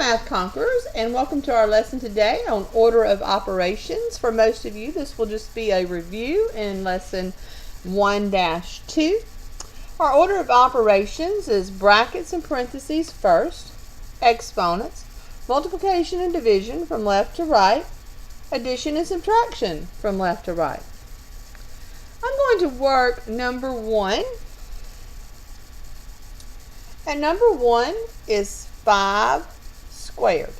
Math Conquerors, and welcome to our lesson today on order of operations. For most of you, this will just be a review in lesson 1-2. Our order of operations is brackets and parentheses first, exponents, multiplication and division from left to right, addition and subtraction from left to right. I'm going to work number 1. And number 1 is 5 squared.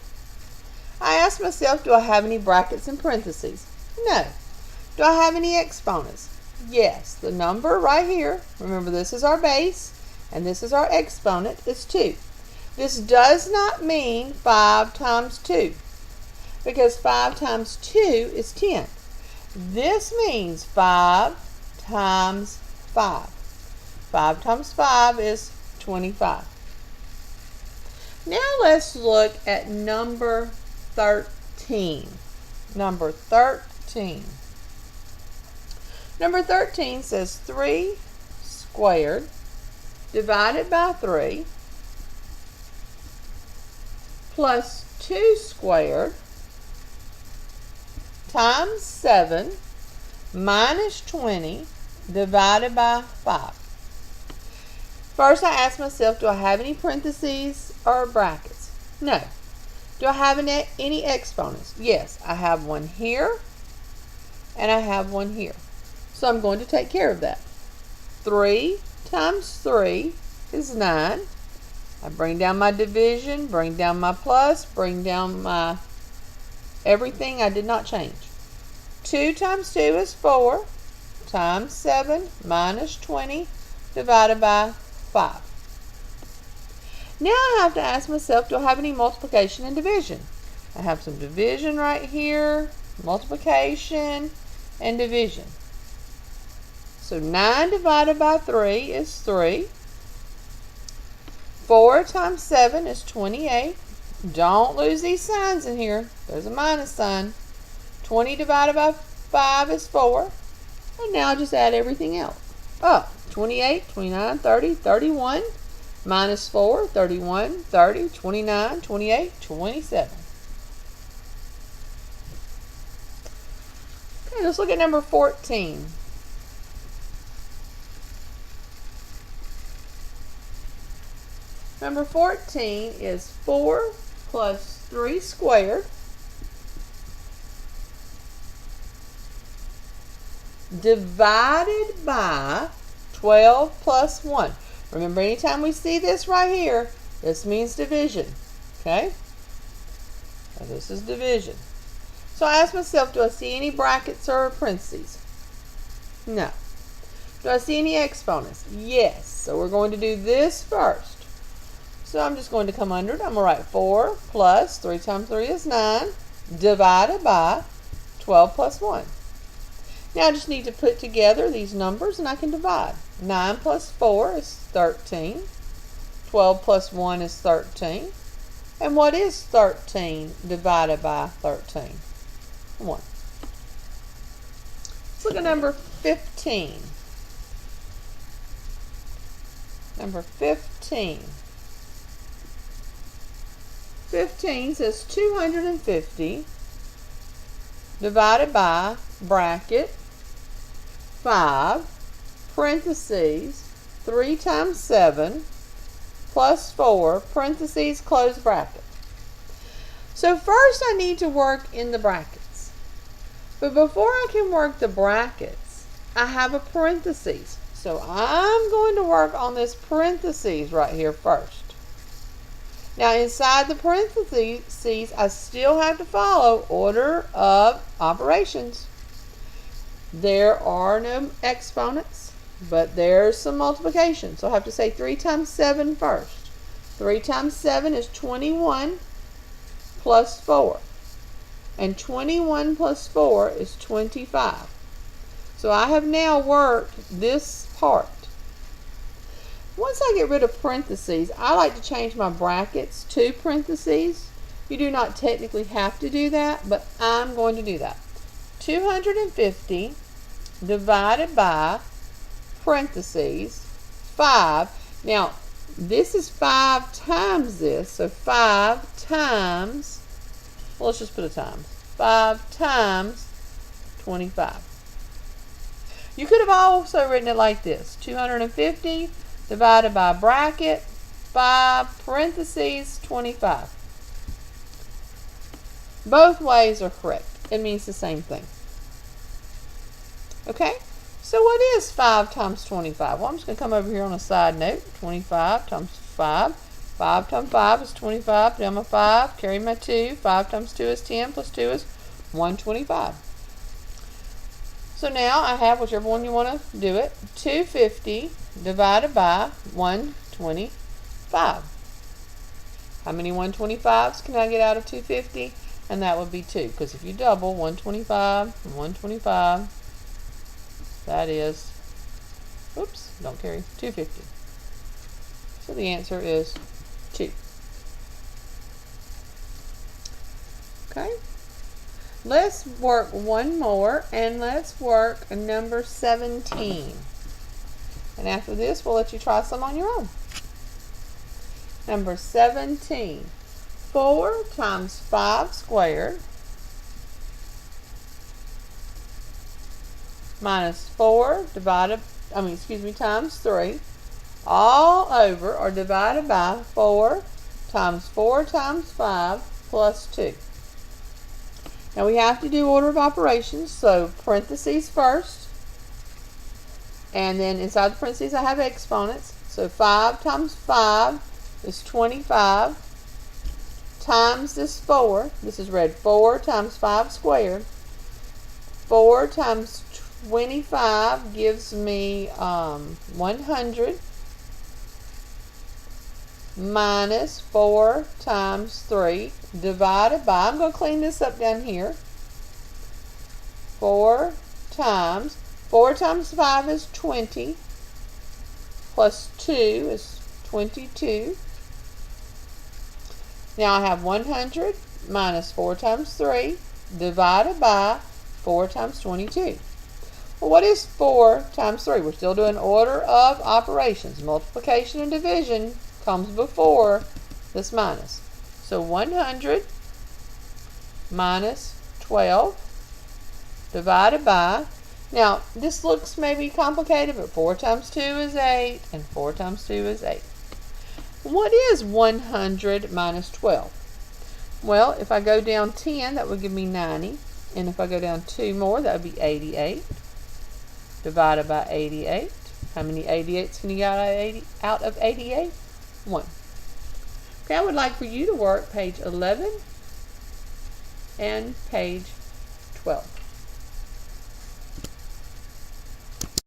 I asked myself, do I have any brackets and parentheses? No. Do I have any exponents? Yes. The number right here, remember this is our base, and this is our exponent, is 2. This does not mean 5 times 2, because 5 times 2 is 10. This means 5 times 5. 5 times 5 is 25. Now let's look at number 13. Number 13. Number 13 says 3 squared divided by 3 plus 2 squared times 7 minus 20 divided by 5. First, I ask myself, do I have any parentheses or brackets? No. Do I have any exponents? Yes, I have one here and I have one here. So I'm going to take care of that. 3 times 3 is 9. I bring down my division, bring down my plus, bring down my everything I did not change. 2 times 2 is 4 times 7 minus 20 divided by 5. Now I have to ask myself, do I have any multiplication and division? I have some division right here, multiplication and division. So 9 divided by 3 is 3. 4 times 7 is 28. Don't lose these signs in here. There's a minus sign. 20 divided by 5 is 4. And now just add everything else up. 28, 29, 30, 31, minus 4, 31, 30, 29, 28, 27. Okay, let's look at number 14. Number 14 is 4 plus 3 squared divided by 12 plus 1. Remember, anytime we see this right here, this means division. Okay? Now this is division. So I ask myself, do I see any brackets or parentheses? No. Do I see any exponents? Yes. So we're going to do this first. So I'm just going to come under it. I'm going to write 4 plus 3 times 3 is 9 divided by 12 plus 1. Now I just need to put together these numbers and I can divide. 9 plus 4 is 13. 12 plus 1 is 13. And what is 13 divided by 13? 1. Let's look at number 15. Number 15. 15 says 250 divided by bracket 5 parentheses 3 times 7 plus 4 parentheses close bracket. So first I need to work in the brackets. But before I can work the brackets, I have a parentheses. So I'm going to work on this parentheses right here first. Now inside the parentheses, I still have to follow order of operations. There are no exponents, but there's some multiplication. So I have to say 3 times 7 first. 3 times 7 is 21 plus 4. And 21 plus 4 is 25. So I have now worked this part. Once I get rid of parentheses, I like to change my brackets to parentheses. You do not technically have to do that, but I'm going to do that. 250 divided by parentheses 5. Now, this is 5 times this, so 5 times, well, let's just put a times. 5 times 25. You could have also written it like this. 250 divided by bracket 5 parentheses 25. Both ways are correct. It means the same thing. Okay? So what is 5 times 25? Well, I'm just going to come over here on a side note. 25 times 5. 5 times 5 is 25. Down my 5. Carry my 2. 5 times 2 is 10. Plus 2 is 125. So now I have whichever one you want to do it. 250 divided by 125. How many 125s can I get out of 250? And that would be 2. Because if you double 125 and 125, that is, oops, don't carry, 250. So the answer is 2. Okay. Let's work one more, and let's work number 17. And after this, we'll let you try some on your own. Number 17. 4 times 5 squared minus 4 times 3 all over or divided by 4 times 5 plus 2. Now we have to do order of operations, so parentheses first, and then inside the parentheses I have exponents. So 5 times 5 is 25 times this 4. This is read 4 times 5 squared. 4 times 25 gives me 100 minus 4 times 3 divided by, I'm going to clean this up down here, 4 times 5 is 20 plus 2 is 22. Now I have 100 minus 4 times 3 divided by 4 times 22. Well, what is 4 times 3? We're still doing order of operations. Multiplication and division comes before this minus. So 100 minus 12 divided by, now this looks maybe complicated, but 4 times 2 is 8 and 4 times 2 is 8. What is 100 minus 12? Well, if I go down 10, that would give me 90. And if I go down 2 more, that would be 88. Divided by 88. How many 88s can you get out of 88? 1. Okay, I would like for you to work page 11 and page 12.